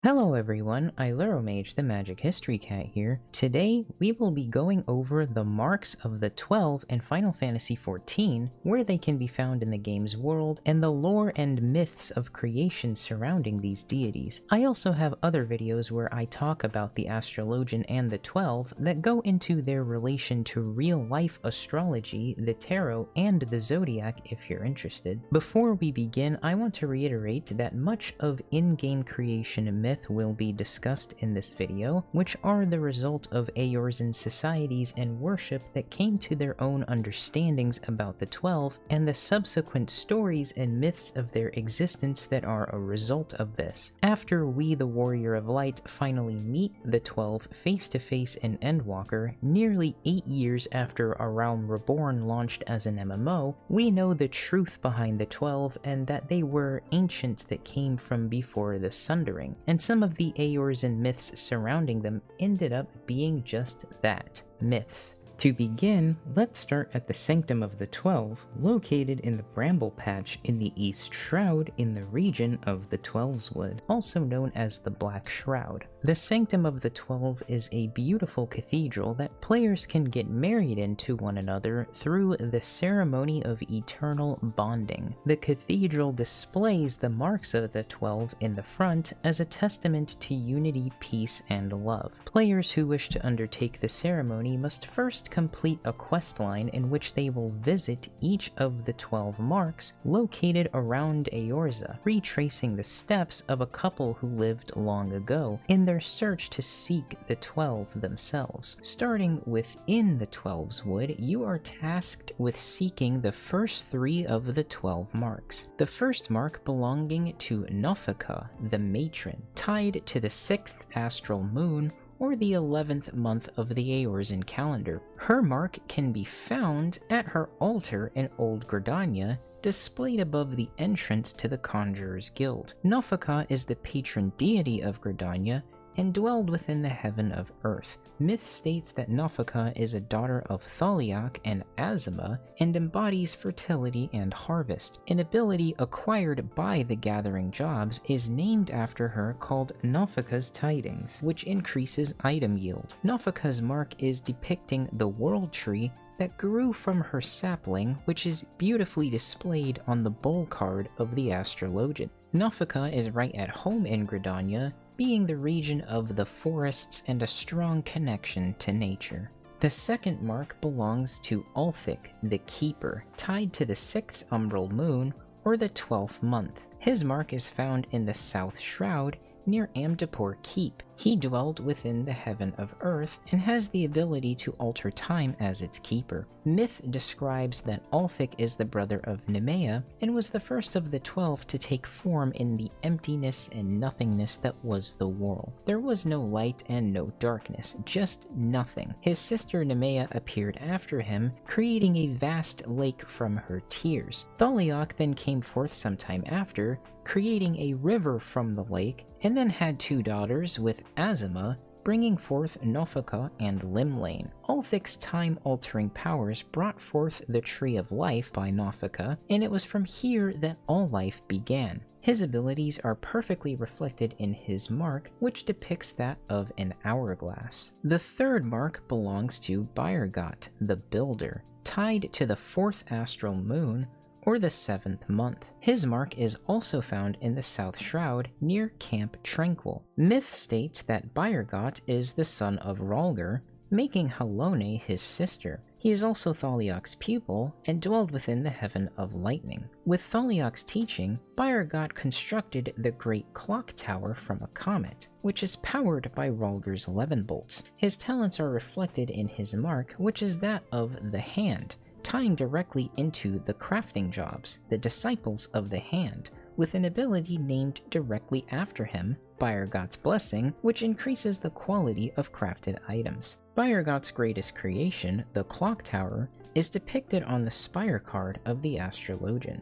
Hello everyone, Ailuromage the Magic History Cat here. Today, we will be going over the marks of the 12 in Final Fantasy XIV, where they can be found in the game's world, and the lore and myths of creation surrounding these deities. I also have other videos where I talk about the Astrologian and the 12 that go into their relation to real-life astrology, the tarot, and the zodiac if you're interested. Before we begin, I want to reiterate that much of in-game creation myth will be discussed in this video, which are the result of Eorzean societies and worship that came to their own understandings about the 12, and the subsequent stories and myths of their existence that are a result of this. After we, the Warrior of Light, finally meet the 12 face-to-face in Endwalker, nearly 8 years after A Realm Reborn launched as an MMO, we know the truth behind the 12 and that they were ancients that came from before the Sundering, and some of the Eorzean myths surrounding them ended up being just that, myths. To begin, let's start at the Sanctum of the 12, located in the Bramble Patch in the East Shroud in the region of the Twelveswood, also known as the Black Shroud. The Sanctum of the 12 is a beautiful cathedral that players can get married into one another through the ceremony of eternal bonding. The cathedral displays the marks of the 12 in the front as a testament to unity, peace, and love. Players who wish to undertake the ceremony must first complete a quest line in which they will visit each of the 12 marks located around Eorze, retracing the steps of a couple who lived long ago in their search to seek the 12 themselves. Starting within the Twelveswood, you are tasked with seeking the first 3 of the 12 marks. The first mark belonging to Nofika, the matron, tied to the 6th astral moon, or the 11th month of the Eorzean calendar. Her mark can be found at her altar in Old Gridania, displayed above the entrance to the Conjurer's Guild. Nofika is the patron deity of Gridania and dwelled within the heaven of earth. Myth states that Nofika is a daughter of Thaliok and Azima and embodies fertility and harvest. An ability acquired by the Gathering Jobs is named after her called Nofika's Tidings, which increases item yield. Nofika's mark is depicting the World Tree that grew from her sapling, which is beautifully displayed on the bull card of the Astrologian. Nofika is right at home in Gridania, being the region of the forests and a strong connection to nature. The second mark belongs to Ulthik, the Keeper, tied to the 6th umbral moon, or the 12th month. His mark is found in the South Shroud, near Amdapor Keep. He dwelled within the heaven of earth and has the ability to alter time as its keeper. Myth describes that Ulthik is the brother of Nemea and was the first of the 12 to take form in the emptiness and nothingness that was the world. There was no light and no darkness, just nothing. His sister Nemea appeared after him, creating a vast lake from her tears. Thaliok then came forth sometime after, creating a river from the lake, and then had 2 daughters with Azima, bringing forth Nofika and Limlane. Ulthik's time-altering powers brought forth the Tree of Life by Nofika, and it was from here that all life began. His abilities are perfectly reflected in his mark, which depicts that of an hourglass. The third mark belongs to Byrgot, the Builder, tied to the 4th astral moon, or the 7th month. His mark is also found in the South Shroud near Camp Tranquil. Myth states that Byrgot is the son of Rhalgr, making Halone his sister. He is also Thaliok's pupil and dwelled within the heaven of lightning. With Thaliok's teaching, Byrgot constructed the Great Clock Tower from a comet, which is powered by Rhalgr's 11 bolts. His talents are reflected in his mark, which is that of the Hand, tying directly into the crafting jobs, the disciples of the Hand, with an ability named directly after him, Byrgot's Blessing, which increases the quality of crafted items. Byrgot's greatest creation, the Clock Tower, is depicted on the Spire card of the Astrologian.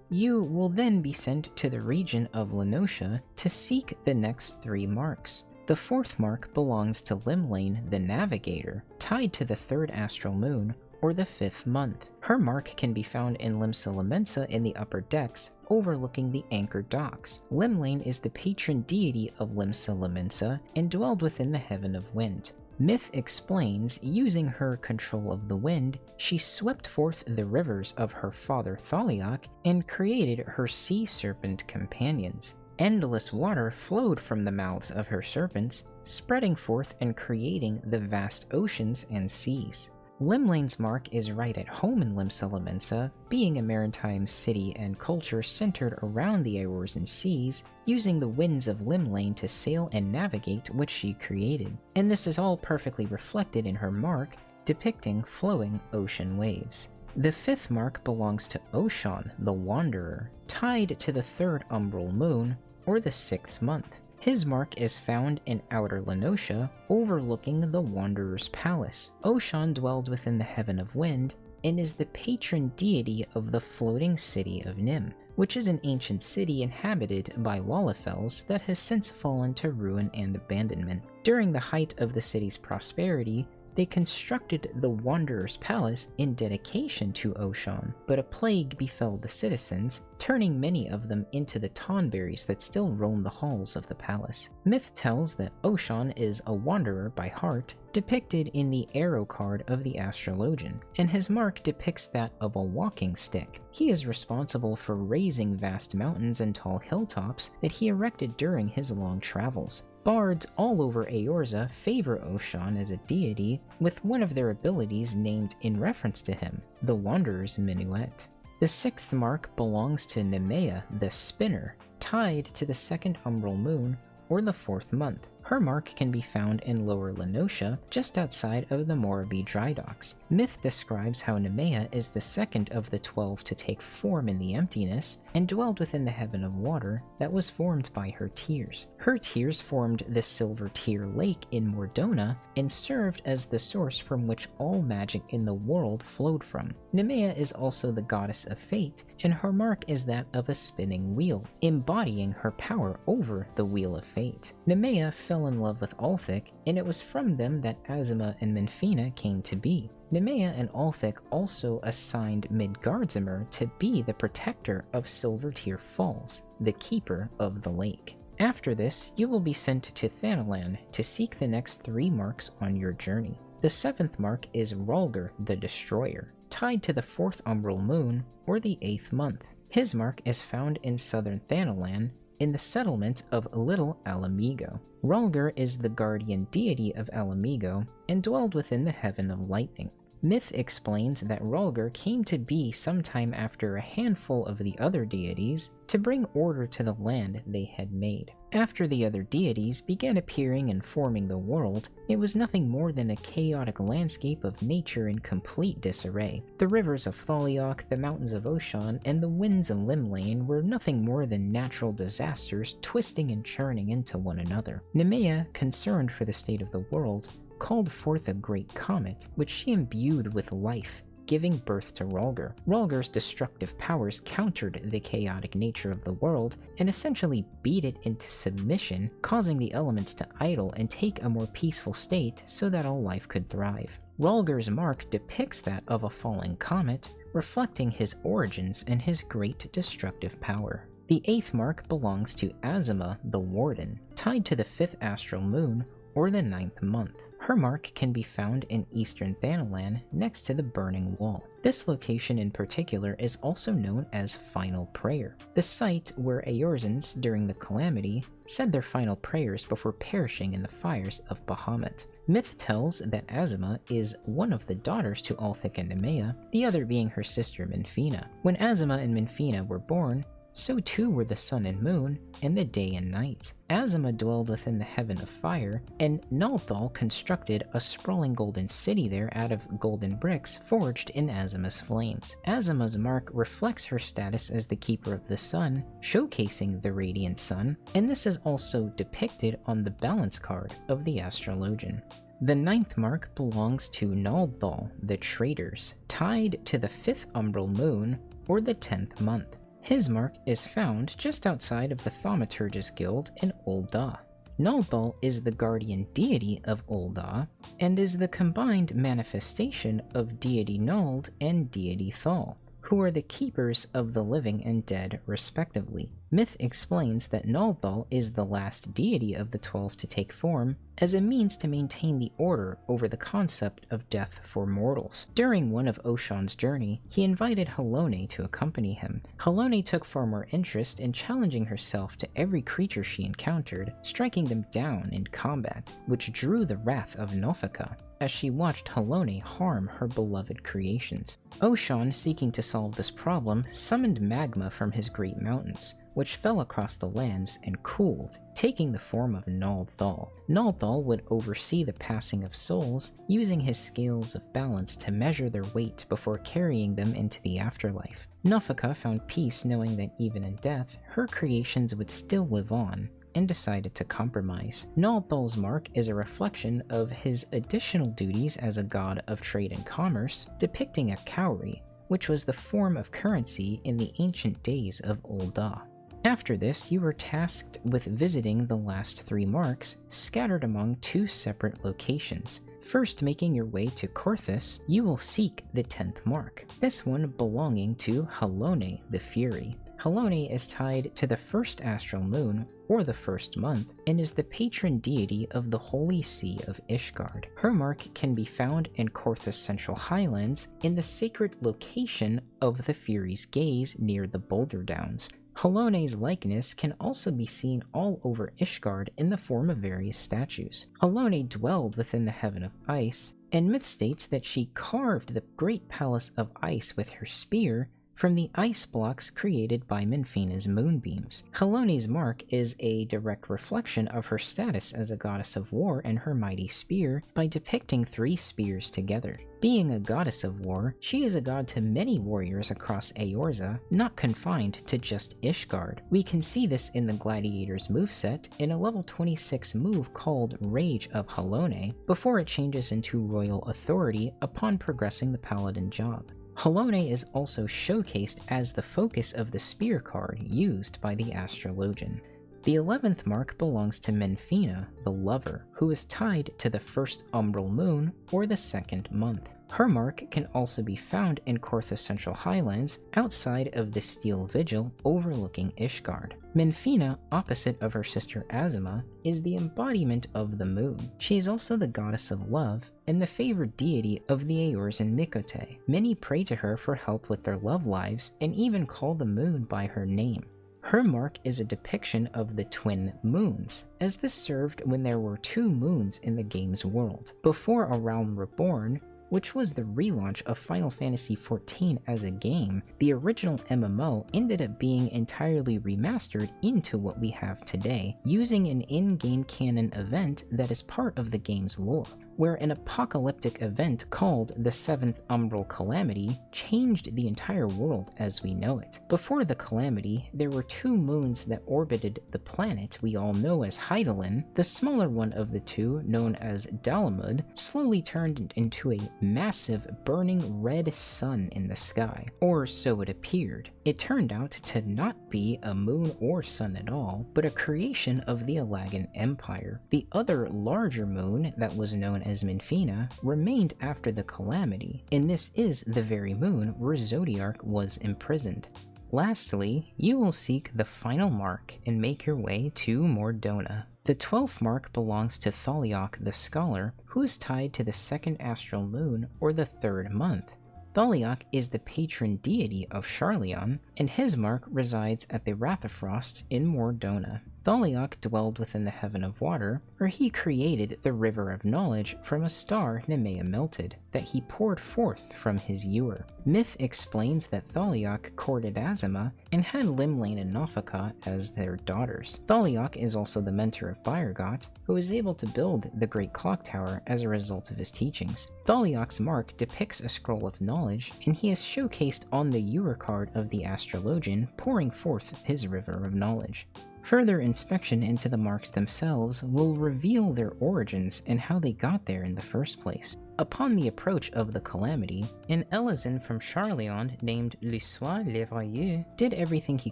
You will then be sent to the region of Lenosha to seek the next 3 marks. The 4th mark belongs to Limlane, the Navigator, tied to the 3rd astral moon, or the 5th month. Her mark can be found in Limsa Lamensa in the upper decks, overlooking the anchor docks. Limlane is the patron deity of Limsa Lamensa and dwelled within the Heaven of Wind. Myth explains, using her control of the wind, she swept forth the rivers of her father Thaliok and created her sea serpent companions. Endless water flowed from the mouths of her serpents, spreading forth and creating the vast oceans and seas. Limlane's mark is right at home in Limsa Lamensa, being a maritime city and culture centered around the Eorzean seas, using the winds of Limlane to sail and navigate what she created. And this is all perfectly reflected in her mark, depicting flowing ocean waves. The 5th mark belongs to Oshan, the Wanderer, tied to the 3rd umbral moon, or the 6th month. His mark is found in Outer Lenosha, overlooking the Wanderer's Palace. Oshan dwelled within the Heaven of Wind, and is the patron deity of the floating city of Nim, which is an ancient city inhabited by Lalafels that has since fallen to ruin and abandonment. During the height of the city's prosperity, they constructed the Wanderer's Palace in dedication to Oshan, but a plague befell the citizens, turning many of them into the Tonberries that still roam the halls of the palace. Myth tells that Oshan is a wanderer by heart, depicted in the arrow card of the astrologian, and his mark depicts that of a walking stick. He is responsible for raising vast mountains and tall hilltops that he erected during his long travels. Bards all over Eorza favor Oshan as a deity, with one of their abilities named in reference to him, the Wanderer's Minuet. The 6th mark belongs to Nemea, the Spinner, tied to the 2nd umbral moon, or the 4th month. Her mark can be found in Lower Lenosha, just outside of the Morabi dry docks. Myth describes how Nemea is the 2nd of the 12 to take form in the emptiness, and dwelled within the heaven of water that was formed by her tears. Her tears formed the Silver Tear Lake in Mordona, and served as the source from which all magic in the world flowed from. Nemea is also the goddess of fate, and her mark is that of a spinning wheel, embodying her power over the Wheel of Fate. Nemea fell in love with Althic, and it was from them that Azima and Menfina came to be. Nemea and Althic also assigned Midgardsormr to be the protector of Silvertear Falls, the keeper of the lake. After this, you will be sent to Thanalan to seek the next 3 marks on your journey. The 7th mark is Rhalgr the Destroyer, tied to the 4th umbral moon, or the 8th month. His mark is found in southern Thanalan, in the settlement of Little Alamigo. Rhalgr is the guardian deity of Alamigo, and dwelled within the Heaven of Lightning. Myth explains that Rhalgr came to be sometime after a handful of the other deities to bring order to the land they had made. After the other deities began appearing and forming the world, it was nothing more than a chaotic landscape of nature in complete disarray. The rivers of Thaliok, the mountains of Oshan, and the winds of Limlane were nothing more than natural disasters twisting and churning into one another. Nemea, concerned for the state of the world, called forth a great comet, which she imbued with life, giving birth to Rhalgr. Rhalgr's destructive powers countered the chaotic nature of the world and essentially beat it into submission, causing the elements to idle and take a more peaceful state so that all life could thrive. Rhalgr's mark depicts that of a falling comet, reflecting his origins and his great destructive power. The 8th mark belongs to Azima the Warden, tied to the 5th astral moon, or the 9th month. Her mark can be found in eastern Thanalan next to the Burning Wall. This location in particular is also known as Final Prayer, the site where Eorzans, during the Calamity, said their final prayers before perishing in the fires of Bahamut. Myth tells that Azima is one of the daughters to Althic and Nemea, the other being her sister Menfina. When Azima and Menfina were born, so too were the sun and moon, and the day and night. Azima dwelled within the heaven of fire, and Nalthal constructed a sprawling golden city there out of golden bricks forged in Azima's flames. Azima's mark reflects her status as the keeper of the sun, showcasing the radiant sun, and this is also depicted on the balance card of the astrologian. The 9th mark belongs to Nalthal, the Traders, tied to the 5th umbral moon, or the 10th month. His mark is found just outside of the Thaumaturgus Guild in Ul'dah. Nalthal is the guardian deity of Ul'dah, and is the combined manifestation of deity Nald and deity Thal, who are the keepers of the living and dead respectively. Myth explains that Nalthal is the last deity of the 12 to take form as a means to maintain the order over the concept of death for mortals. During one of Oshan's journey, he invited Halone to accompany him. Halone took far more interest in challenging herself to every creature she encountered, striking them down in combat, which drew the wrath of Nofika, as she watched Halone harm her beloved creations. Oshan, seeking to solve this problem, summoned magma from his great mountains, which fell across the lands and cooled, taking the form of Nalthal. Nalthal would oversee the passing of souls, using his scales of balance to measure their weight before carrying them into the afterlife. Nofika found peace knowing that even in death, her creations would still live on, and decided to compromise. Nalthal's mark is a reflection of his additional duties as a god of trade and commerce, depicting a cowrie, which was the form of currency in the ancient days of Ul'dah. After this, you were tasked with visiting the last 3 marks, scattered among 2 separate locations. First, making your way to Korthus, you will seek the 10th mark, this one belonging to Halone the Fury. Halone is tied to the first astral moon, or the first month, and is the patron deity of the Holy See of Ishgard. Her mark can be found in Korthus Central Highlands, in the sacred location of the Fury's gaze near the Boulder Downs. Halone's likeness can also be seen all over Ishgard in the form of various statues. Halone dwelled within the Heaven of Ice, and myth states that she carved the Great Palace of Ice with her spear from the ice blocks created by Minfina's moonbeams. Halone's mark is a direct reflection of her status as a goddess of war and her mighty spear by depicting 3 spears together. Being a goddess of war, she is a god to many warriors across Eorza, not confined to just Ishgard. We can see this in the Gladiator's moveset in a level 26 move called Rage of Halone, before it changes into Royal Authority upon progressing the Paladin job. Halone is also showcased as the focus of the spear card used by the astrologian. The 11th mark belongs to Minfina, the lover, who is tied to the first umbral moon or the 2nd month. Her mark can also be found in Korthus Central Highlands, outside of the Steel Vigil overlooking Ishgard. Minfina, opposite of her sister Azima, is the embodiment of the moon. She is also the goddess of love and the favored deity of the Eorzan Mikote. Many pray to her for help with their love lives and even call the moon by her name. Her mark is a depiction of the twin moons, as this served when there were 2 moons in the game's world. Before A Realm Reborn, which was the relaunch of Final Fantasy XIV as a game, the original MMO ended up being entirely remastered into what we have today, using an in-game canon event that is part of the game's lore, where an apocalyptic event called the 7th Umbral Calamity changed the entire world as we know it. Before the Calamity, there were 2 moons that orbited the planet we all know as Hydaelyn. The smaller one of the 2, known as Dalamud, slowly turned into a massive burning red sun in the sky, or so it appeared. It turned out to not be a moon or sun at all, but a creation of the Allagan Empire. The other larger moon that was known as Minfina remained after the Calamity, and this is the very moon where Zodiark was imprisoned. Lastly, you will seek the final mark and make your way to Mordona. The 12th mark belongs to Thaliok the Scholar, who is tied to the 2nd astral moon or the 3rd month. Thaliok is the patron deity of Sharlayan, and his mark resides at the Rathafrost in Mordona. Thaliok dwelled within the Heaven of Water, where he created the River of Knowledge from a star Nemea melted, that he poured forth from his ewer. Myth explains that Thaliok courted Azima and had Limlane and Nofika as their daughters. Thaliok is also the mentor of Byrgot, who was able to build the Great Clock Tower as a result of his teachings. Thaliok's mark depicts a scroll of knowledge, and he is showcased on the ewer card of the astrologian, pouring forth his River of Knowledge. Further inspection into the marks themselves will reveal their origins and how they got there in the first place. Upon the approach of the calamity, an Elazin from Charleon named Lussois L'Evrieux did everything he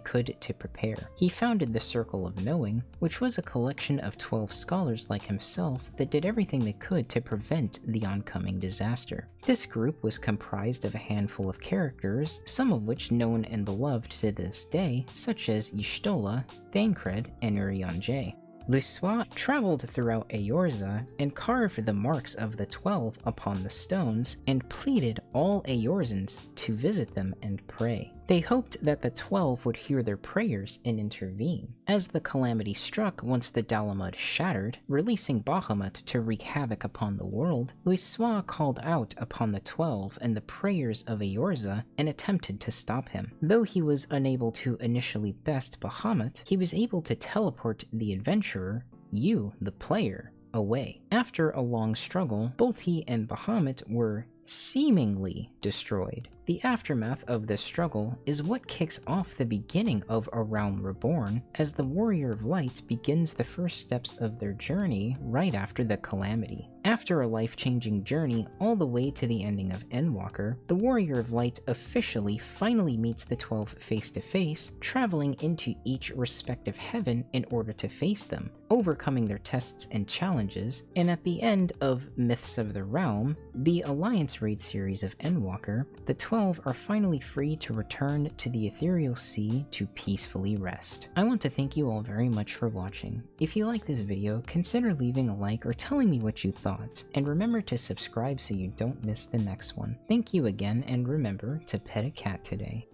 could to prepare. He founded the Circle of Knowing, which was a collection of 12 scholars like himself that did everything they could to prevent the oncoming disaster. This group was comprised of a handful of characters, some of which known and beloved to this day, such as Y'shtola, Thancred, and Urianger. Lussois traveled throughout Eorza and carved the marks of the 12 upon the stones and pleaded all Eorzans to visit them and pray. They hoped that the 12 would hear their prayers and intervene. As the calamity struck once the Dalamud shattered, releasing Bahamut to wreak havoc upon the world, Lussois called out upon the 12 and the prayers of Eorza and attempted to stop him. Though he was unable to initially best Bahamut, he was able to teleport the adventurer, you, the player, away. After a long struggle, both he and Bahamut were seemingly destroyed. The aftermath of this struggle is what kicks off the beginning of A Realm Reborn, as the Warrior of Light begins the first steps of their journey right after the calamity. After a life-changing journey all the way to the ending of Endwalker, the Warrior of Light officially finally meets the 12 face-to-face, traveling into each respective heaven in order to face them, overcoming their tests and challenges, and at the end of Myths of the Realm, the Alliance Raid series of Endwalker, the 12 are finally free to return to the Ethereal Sea to peacefully rest. I want to thank you all very much for watching. If you like this video, consider leaving a like or telling me what you thought, and remember to subscribe so you don't miss the next one. Thank you again, and remember to pet a cat today.